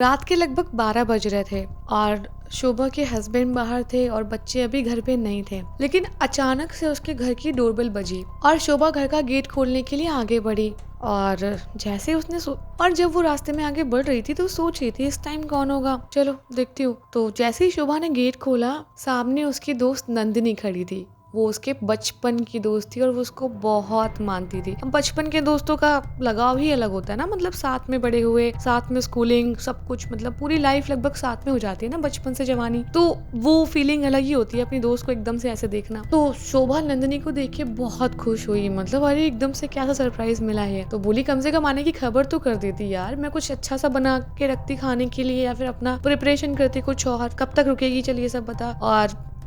रात के लगभग 12 बज रहे थे और शोभा के हस्बैंड बाहर थे और बच्चे अभी घर पे नहीं थे। लेकिन अचानक से उसके घर की डोरबेल बजी और शोभा घर का गेट खोलने के लिए आगे बढ़ी। और जैसे उसने और जब वो रास्ते में आगे बढ़ रही थी तो सोच रही थी इस टाइम कौन होगा, चलो देखती हूँ। तो जैसे ही शोभा ने गेट खोला, सामने उसकी दोस्त नंदिनी खड़ी थी। वो उसके बचपन की दोस्त थी और वो उसको बहुत मानती थी। अब बचपन के दोस्तों का लगाव ही अलग होता है ना, मतलब साथ में बड़े हुए, साथ में स्कूलिंग, सब कुछ, मतलब पूरी लाइफ लगभग साथ में हो जाती है ना, बचपन से जवानी। तो वो फीलिंग अलग ही होती है अपनी दोस्त को एकदम से ऐसे देखना। तो शोभा नंदिनी को देख के बहुत खुश हुई, मतलब अरे एकदम से क्या सा सरप्राइज मिला है। तो बोली कम से कम आने की खबर तो कर देती यार, मैं कुछ अच्छा सा बना के रखती खाने के लिए या फिर अपना प्रिपरेशन करती कुछ, और कब तक रुकेगी, चलिए सब बता।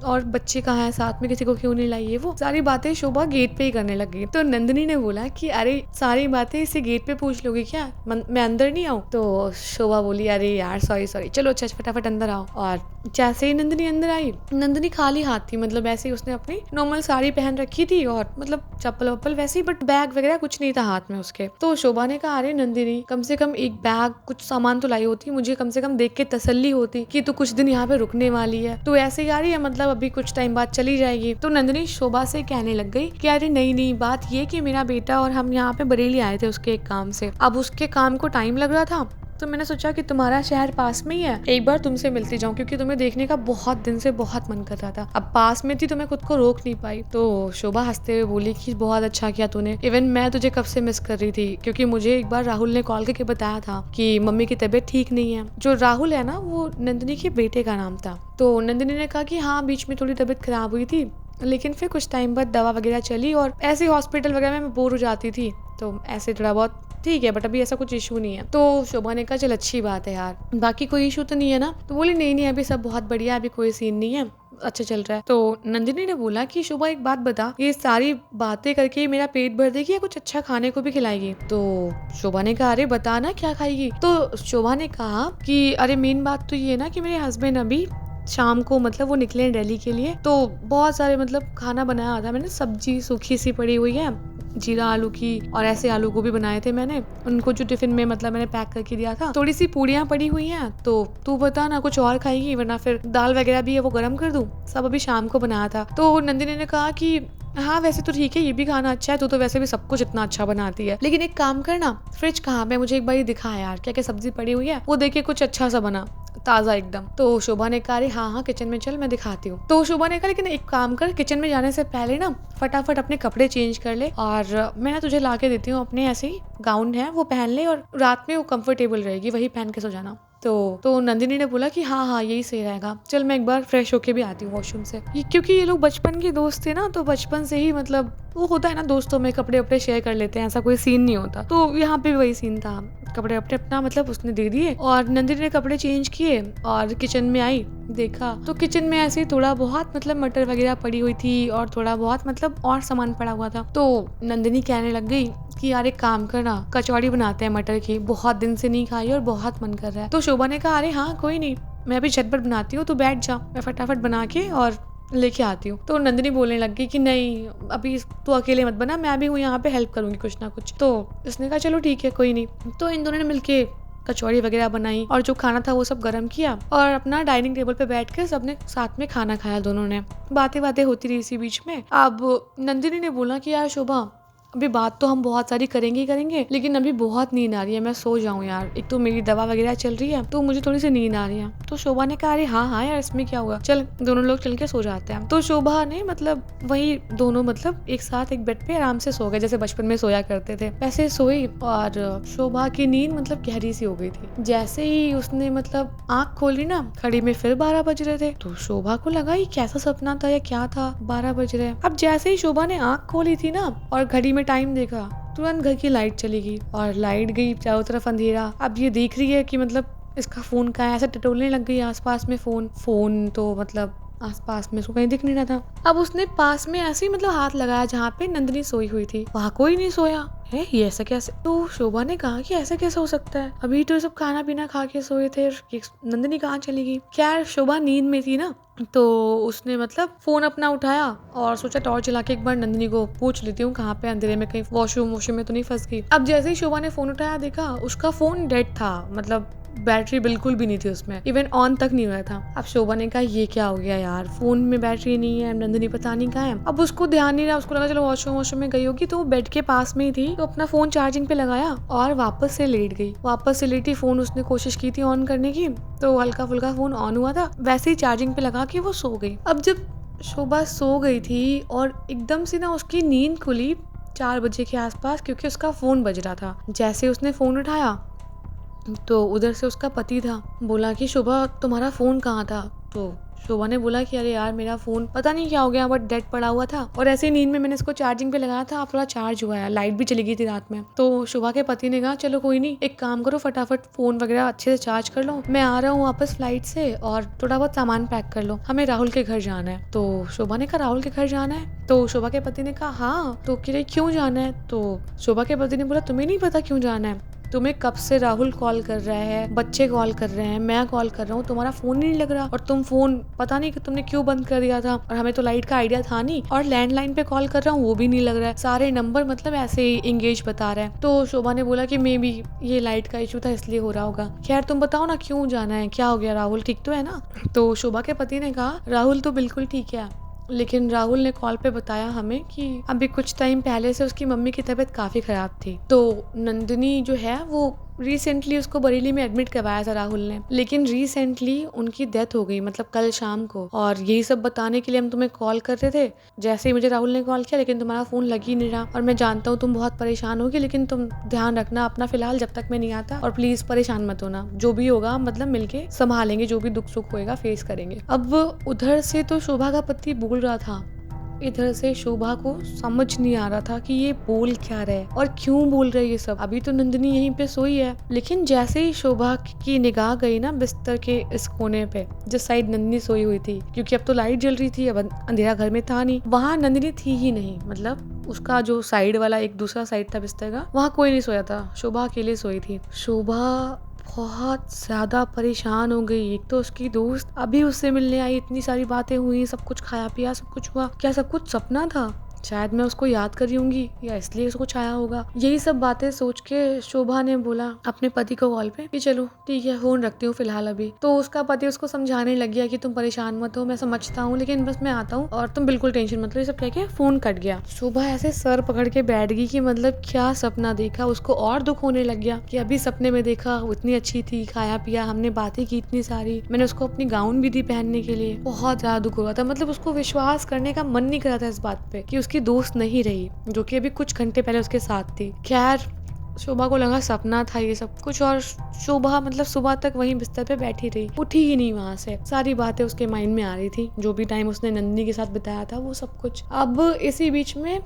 और बच्चे कहाँ हैं, साथ में किसी को क्यों नहीं लाई है। वो सारी बातें शोभा गेट पे ही करने लगी। तो नंदिनी ने बोला कि अरे सारी बातें इसे गेट पे पूछ लोगी क्या, मैं अंदर नहीं आऊँ। तो शोभा बोली अरे यार सॉरी चलो अच्छा फटाफट अंदर आओ। और जैसे ही नंदिनी अंदर आई, नंदिनी खाली हाथ थी, मतलब ऐसे ही उसने अपनी नॉर्मल साड़ी पहन रखी थी और मतलब चप्पल वप्पल वैसे ही, बट बैग वगैरह कुछ नहीं था हाथ में उसके। तो शोभा ने कहा अरे नंदिनी कम से कम एक बैग कुछ सामान तो लाई होती, मुझे कम से कम देख के तसल्ली होती कि तू कुछ दिन यहाँ पे रुकने वाली है, तो ऐसे ही आ रही है, मतलब अभी कुछ टाइम बाद चली जाएगी। तो नंदिनी शोभा से कहने लग गई कि अरे नहीं बात ये कि मेरा बेटा और हम यहाँ पे बरेली आए थे उसके एक काम से। अब उसके काम को टाइम लग रहा था तो मैंने सोचा कि तुम्हारा शहर पास में ही है, एक बार तुमसे मिलती जाऊं, क्योंकि तुम्हें देखने का बहुत दिन से बहुत मन कर रहा था। अब पास में थी तो मैं खुद को रोक नहीं पाई। तो शोभा हंसते हुए बोली कि बहुत अच्छा किया तूने, इवन मैं तुझे कब से मिस कर रही थी, क्योंकि मुझे एक बार राहुल ने कॉल करके बताया था कि मम्मी की तबीयत ठीक नहीं है। जो राहुल है ना, वो नंदिनी के बेटे का नाम था। तो नंदिनी ने कहा कि हाँ बीच में थोड़ी तबीयत खराब हुई थी, लेकिन फिर कुछ टाइम बाद दवा वगैरह चली और ऐसे हॉस्पिटल वगैरह में मैं बोर हो जाती थी, तो ऐसे थोड़ा बहुत ठीक है, बट अभी ऐसा कुछ इशू नहीं है। तो शोभा ने कहा चल अच्छी बात है यार, बाकी कोई इशू तो नहीं है ना। तो बोली नहीं अभी सब बहुत बढ़िया, अभी कोई सीन नहीं है, अच्छा चल रहा है। तो नंदिनी ने बोला कि शोभा एक बात बता, ये सारी बातें करके मेरा पेट भर देगी या कुछ अच्छा खाने को भी खिलाएगी। तो शोभा ने कहा अरे बता ना क्या खाएगी। तो शोभा ने कहा कि अरे मेन बात तो ये ना कि मेरे हस्बैंड अभी शाम को मतलब वो निकले दिल्ली के लिए, तो बहुत सारे मतलब खाना बनाया था मैंने, सब्जी सूखी सी पड़ी हुई है, जीरा आलू की, और ऐसे आलू गोभी बनाए थे मैंने, उनको जो टिफिन में मतलब मैंने पैक करके दिया था। थोड़ी सी पूड़ियाँ पड़ी हुई हैं, तो तू बता ना कुछ और खाएगी, वरना फिर दाल वगैरह भी है वो गर्म कर दूं, सब अभी शाम को बनाया था। तो नंदिनी ने कहा कि हाँ वैसे तो ठीक है, ये भी खाना अच्छा है, तू तो वैसे भी सब कुछ इतना अच्छा बनाती है, लेकिन एक काम करना, फ्रिज कहाँ पे, मुझे एक बार दिखा यार क्या क्या सब्जी पड़ी हुई है, वो देखे कुछ अच्छा सा बना ताज़ा एकदम। तो शोभा ने कहा हाँ किचन में चल मैं दिखाती हूँ। तो शोभा ने कहा लेकिन एक काम कर, किचन में जाने से पहले ना फटाफट अपने कपड़े चेंज कर ले, और मैं ना तुझे ला के देती हूँ अपने ऐसे ही गाउन है वो पहन ले, और रात में वो कंफर्टेबल रहेगी, वही पहन के सो जाना। तो नंदिनी ने बोला कि हाँ यही सही रहेगा, चल मैं एक बार फ्रेश होके भी आती हूँ वॉशरूम से। क्योंकि ये लोग बचपन के दोस्त थे ना, तो बचपन से ही मतलब वो होता है ना दोस्तों में कपड़े वपड़े शेयर कर लेते हैं, ऐसा कोई सीन नहीं होता। तो यहाँ पे भी वही सीन था, कपड़े वपड़े अपना मतलब उसने दे दिए और नंदिनी ने कपड़े चेंज किए और किचन में आई, देखा तो किचन में ऐसे ही थोड़ा बहुत मतलब मटर वगैरह पड़ी हुई थी और थोड़ा बहुत मतलब और सामान पड़ा हुआ था। तो नंदिनी कहने लग गई कि यार एक काम करना, कचौड़ी बनाते हैं मटर की, बहुत दिन से नहीं खाई और बहुत मन कर रहा है। तो शोभा ने कहा अरे हाँ कोई नहीं, मैं अभी झटपट बनाती हूँ, तो बैठ जा, मैं फटाफट बना के और लेके आती हूँ। तो नंदिनी बोलने लग गई कि नहीं अभी तू अकेले मत बना, मैं भी हूँ यहाँ पे, हेल्प करूंगी कुछ ना कुछ। तो उसने कहा चलो ठीक है कोई नहीं। तो इन दोनों ने मिलके कचौड़ी वगैरह बनाई और जो खाना था वो सब गर्म किया और अपना डाइनिंग टेबल पे बैठकर सबने साथ में खाना खाया। दोनों ने बातें होती रही इसी बीच में। अब नंदिनी ने बोला कि यार शोभा अभी बात तो हम बहुत सारी करेंगे, लेकिन अभी बहुत नींद आ रही है, मैं सो जाऊं यार, एक तो मेरी दवा वगैरह चल रही है तो मुझे थोड़ी सी नींद आ रही है। तो शोभा ने कहा अरे हाँ यार इसमें क्या हुआ, चल दोनों लोग चल के सो जाते हैं। तो शोभा ने मतलब वही दोनों मतलब एक साथ एक बेड पे आराम से सो गए, जैसे बचपन में सोया करते थे वैसे सोई। और शोभा की नींद मतलब गहरी सी हो गई थी। जैसे ही उसने मतलब आंख खोली ना, घड़ी में फिर 12 बज रहे थे। तो शोभा को लगा ये कैसा सपना था या क्या था, 12 बज रहे। अब जैसे ही शोभा ने आंख खोली थी ना और घड़ी टाइम देखा, तुरंत घर की लाइट चली गई और लाइट गई, चारों तरफ अंधेरा। अब ये देख रही है कि मतलब इसका फोन कहाँ है, ऐसे टटोलने लग गई आसपास में, फोन तो मतलब आसपास में उसको कहीं दिख नहीं रहा था। अब उसने पास में ऐसे ही मतलब हाथ लगाया जहाँ पे नंदिनी सोई हुई थी, वहाँ कोई नहीं सोया है, ये ऐसा कैसे। तो शोभा ने कहा कि ऐसा कैसा हो सकता है, अभी तो सब खाना पीना खा के सोए थे, नंदिनी कहाँ चली गई। क्या शोभा नींद में थी ना, तो उसने मतलब फोन अपना उठाया और सोचा टॉर्च जला के एक बार नंदिनी को पूछ लेती हूँ कहाँ पे अंधेरे में कहीं वॉशरूम में तो नहीं फंस गई। अब जैसे ही शोभा ने फोन उठाया देखा उसका फोन डेड था, मतलब बैटरी बिल्कुल भी नहीं थी उसमें, इवन ऑन तक नहीं हुआ था। अब शोभा ने कहा ये क्या हो गया यार, फोन में बैटरी नहीं है, नंदिनी पता नहीं कहाँ है। अब उसको ध्यान नहीं रहा, उसको लगा चलो वॉशरूम में गई होगी, तो वो बेड के पास में ही थी, तो अपना फोन चार्जिंग पे लगाया और वापस से लेट गई। वापस से लेटी, फोन उसने कोशिश की थी ऑन करने की, तो हल्का फुल्का फोन ऑन हुआ था, वैसे ही चार्जिंग पे लगा के वो सो गई। अब जब शोभा सो गई थी और एकदम से ना उसकी नींद खुली 4 बजे के आसपास, क्योंकि उसका फोन बज रहा था। जैसे उसने फोन उठाया तो उधर से उसका पति था, बोला कि शोभा तुम्हारा फ़ोन कहाँ था? तो शोभा ने बोला कि अरे यार मेरा फ़ोन पता नहीं क्या हो गया, बट डेड पड़ा हुआ था और ऐसे ही नींद में मैंने इसको चार्जिंग पे लगाया था, अब थोड़ा चार्ज हुआ है, लाइट भी चली गई थी रात में। तो शोभा के पति ने कहा चलो कोई नहीं, एक काम करो फटाफट फ़ोन वगैरह अच्छे से चार्ज कर लो, मैं आ रहा हूँ वापस फ्लाइट से, और थोड़ा बहुत सामान पैक कर लो, हमें राहुल के घर जाना है। तो शोभा ने कहा राहुल के घर जाना है? तो शोभा के पति ने कहा हाँ। तो कह रहे क्यों जाना है? तो शोभा के पति ने बोला तुम्हें नहीं पता क्यों जाना है? तुम्हें कब से राहुल कॉल कर रहा है, बच्चे कॉल कर रहे हैं, मैं कॉल कर रहा हूँ, तुम्हारा फोन नहीं लग रहा, और तुम फोन पता नहीं कि तुमने क्यों बंद कर दिया था, और हमें तो लाइट का आइडिया था नहीं, और लैंडलाइन पे कॉल कर रहा हूँ वो भी नहीं लग रहा है, सारे नंबर मतलब ऐसे ही इंगेज बता रहा है। तो शोभा ने बोला कि मे बी ये लाइट का इशू था इसलिए हो रहा होगा, खैर तुम बताओ ना क्यों जाना है, क्या हो गया, राहुल ठीक तो है ना? तो शोभा के पति ने कहा राहुल तो बिल्कुल ठीक है, लेकिन राहुल ने कॉल पे बताया हमें कि अभी कुछ टाइम पहले से उसकी मम्मी की तबीयत काफ़ी ख़राब थी। तो नंदिनी जो है वो रिसेंटली उसको बरेली में एडमिट करवाया था राहुल ने, लेकिन रिसेंटली उनकी डेथ हो गई, मतलब कल शाम को, और यही सब बताने के लिए हम तुम्हें कॉल कर रहे थे। जैसे ही मुझे राहुल ने कॉल किया, लेकिन तुम्हारा फ़ोन लग ही नहीं रहा, और मैं जानता हूँ तुम बहुत परेशान होगी, लेकिन तुम ध्यान रखना अपना फिलहाल जब तक मैं नहीं आता, और प्लीज़ परेशान मत होना, जो भी होगा मतलब मिलके संभालेंगे, जो भी दुख सुख होएगा फेस करेंगे। अब उधर से तो शोभा का पति बोल रहा था, इधर से शोभा को समझ नहीं आ रहा था कि ये बोल क्या रहे और क्यों बोल रहे ये सब। अभी तो नंदिनी यहीं पे सोई है, लेकिन जैसे ही शोभा की निगाह गई ना बिस्तर के इस कोने पे जिस साइड नंदिनी सोई हुई थी, क्योंकि अब तो लाइट जल रही थी, अब अंधेरा घर में था नहीं, वहाँ नंदिनी थी ही नहीं, मतलब उसका जो साइड वाला एक दूसरा साइड था बिस्तर का, वहाँ कोई नहीं सोया था, शोभा अकेले सोई थी। शोभा बहुत ज़्यादा परेशान हो गई। एक तो उसकी दोस्त अभी उससे मिलने आई, इतनी सारी बातें हुई, सब कुछ खाया पिया, सब कुछ हुआ, क्या सब कुछ सपना था? शायद मैं उसको याद कर रही होंगी या इसलिए उसको छाया होगा। यही सब बातें सोच के शोभा ने बोला अपने पति को कॉल पे कि चलो ठीक है फोन रखती हूँ फिलहाल अभी। तो उसका पति उसको समझाने लग गया कि तुम परेशान मत हो, मैं समझता हूँ, लेकिन बस मैं आता हूँ और तुम बिल्कुल टेंशन मत लो, ये सब कह के फोन कट गया। शोभा ऐसे सर पकड़ के बैठ गई कि मतलब क्या सपना देखा, उसको और दुख होने लग गया कि अभी सपने में देखा वो इतनी अच्छी थी, खाया पिया, हमने बातें की इतनी सारी, मैंने उसको अपनी गाउन भी दी पहनने के लिए, बहुत ज्यादा दुख हो रहा था। मतलब उसको विश्वास करने का मन नहीं कर रहा था इस बात पे कि उसकी दोस्त नहीं रही जो कि अभी कुछ घंटे पहले उसके साथ थी। खैर शोभा को लगा सपना था ये सब कुछ, और शोभा मतलब सुबह तक वहीं बिस्तर पे बैठी रही, उठी ही नहीं वहां से। सारी बातें उसके माइंड में आ रही थी, जो भी टाइम उसने नंदिनी के साथ बिताया था वो सब कुछ। अब इसी बीच में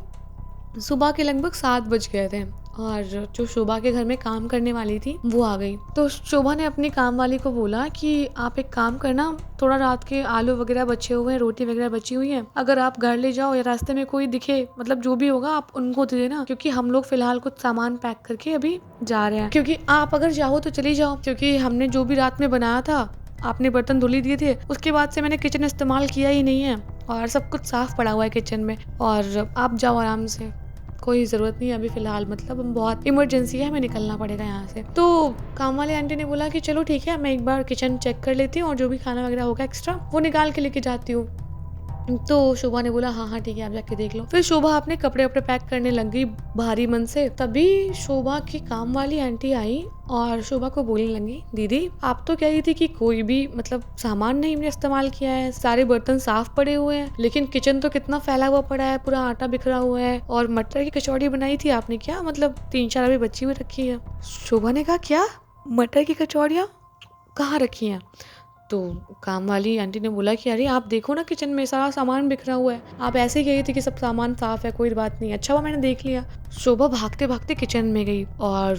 सुबह के लगभग 7 बज गए थे और जो शोभा के घर में काम करने वाली थी वो आ गई। तो शोभा ने अपनी काम वाली को बोला कि आप एक काम करना, थोड़ा रात के आलू वगैरह बचे हुए हैं, रोटी वगैरह बची हुई है, अगर आप घर ले जाओ या रास्ते में कोई दिखे, मतलब जो भी होगा आप उनको दे देना, क्योंकि हम लोग फिलहाल कुछ सामान पैक करके अभी जा रहे हैं। क्योंकि आप अगर जाओ तो चली जाओ, क्योंकि हमने जो भी रात में बनाया था, आपने बर्तन धुली दिए थे, उसके बाद से मैंने किचन इस्तेमाल किया ही नहीं है और सब कुछ साफ पड़ा हुआ है किचन में, और आप जाओ आराम से, कोई ज़रूरत नहीं है अभी फ़िलहाल, मतलब हम बहुत इमरजेंसी है, हमें निकलना पड़ेगा यहाँ से। तो काम वाले आंटी ने बोला कि चलो ठीक है, मैं एक बार किचन चेक कर लेती हूँ और जो भी खाना वगैरह होगा एक्स्ट्रा वो निकाल के लेके जाती हूँ। तो शोभा ने बोला हाँ हाँ ठीक है आप जाके देख लो। फिर शोभा अपने कपड़े वपड़े पैक करने लग गई भारी मन से। तभी शोभा की काम वाली आंटी आई और शोभा को बोलने लगी, दीदी आप तो कह रही थी कि कोई भी मतलब सामान नहीं हमने इस्तेमाल किया है, सारे बर्तन साफ पड़े हुए हैं, लेकिन किचन तो कितना फैला हुआ पड़ा है, पूरा आटा बिखरा हुआ है, और मटर की कचौड़ी बनाई थी आपने क्या, मतलब 3-4 अभी बची हुई रखी है। शोभा ने कहा क्या, मटर की कचौड़ियाँ कहाँ रखी हैं? तो काम वाली आंटी ने बोला कि अरे आप देखो ना किचन में सारा सामान बिखरा हुआ है, आप ऐसे ही कही थी कि सब सामान साफ है, कोई बात नहीं, अच्छा हुआ मैंने देख लिया। शोभा भागते भागते किचन में गई और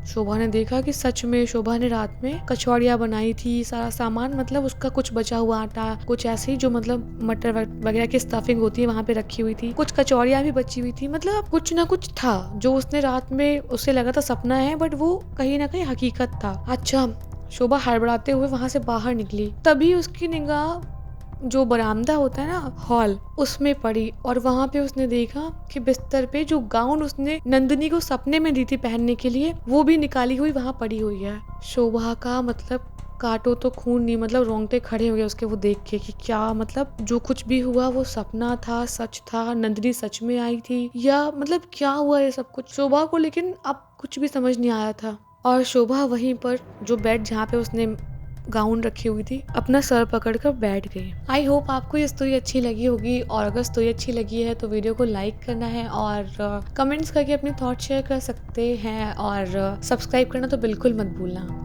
शोभा ने देखा कि सच में शोभा ने रात में कचौड़ियाँ बनाई थी, सारा सामान मतलब उसका कुछ बचा हुआ आटा, कुछ ऐसे ही जो मतलब मटर वगैरह की स्टफिंग होती है वहाँ पे रखी हुई थी, कुछ कचौड़ियाँ भी बची हुई थी, मतलब कुछ ना कुछ था जो उसने रात में, उसे लगा था सपना है बट वो कहीं ना कहीं हकीकत था। अच्छा, शोभा हड़बड़ाते हुए वहां से बाहर निकली, तभी उसकी निगाह जो बरामदा होता है ना, हॉल, उसमें पड़ी और वहाँ पे उसने देखा कि बिस्तर पे जो गाउन उसने नंदिनी को सपने में दी थी पहनने के लिए, वो भी निकाली हुई वहाँ पड़ी हुई है। शोभा का मतलब काटो तो खून नहीं, मतलब रोंगटे खड़े हो गए उसके वो देख के कि क्या मतलब जो कुछ भी हुआ वो सपना था, सच था, नंदिनी सच में आई थी या मतलब क्या हुआ ये सब कुछ। शोभा को लेकिन अब कुछ भी समझ नहीं आया था और शोभा वहीं पर जो बेड जहाँ पे उसने गाउन रखी हुई थी अपना सर पकड़कर बैठ गई। आई होप आपको ये स्टोरी अच्छी लगी होगी और अगर स्टोरी अच्छी लगी है तो वीडियो को लाइक करना है और कमेंट्स करके अपने थॉट शेयर कर सकते हैं और सब्सक्राइब करना तो बिल्कुल मत भूलना।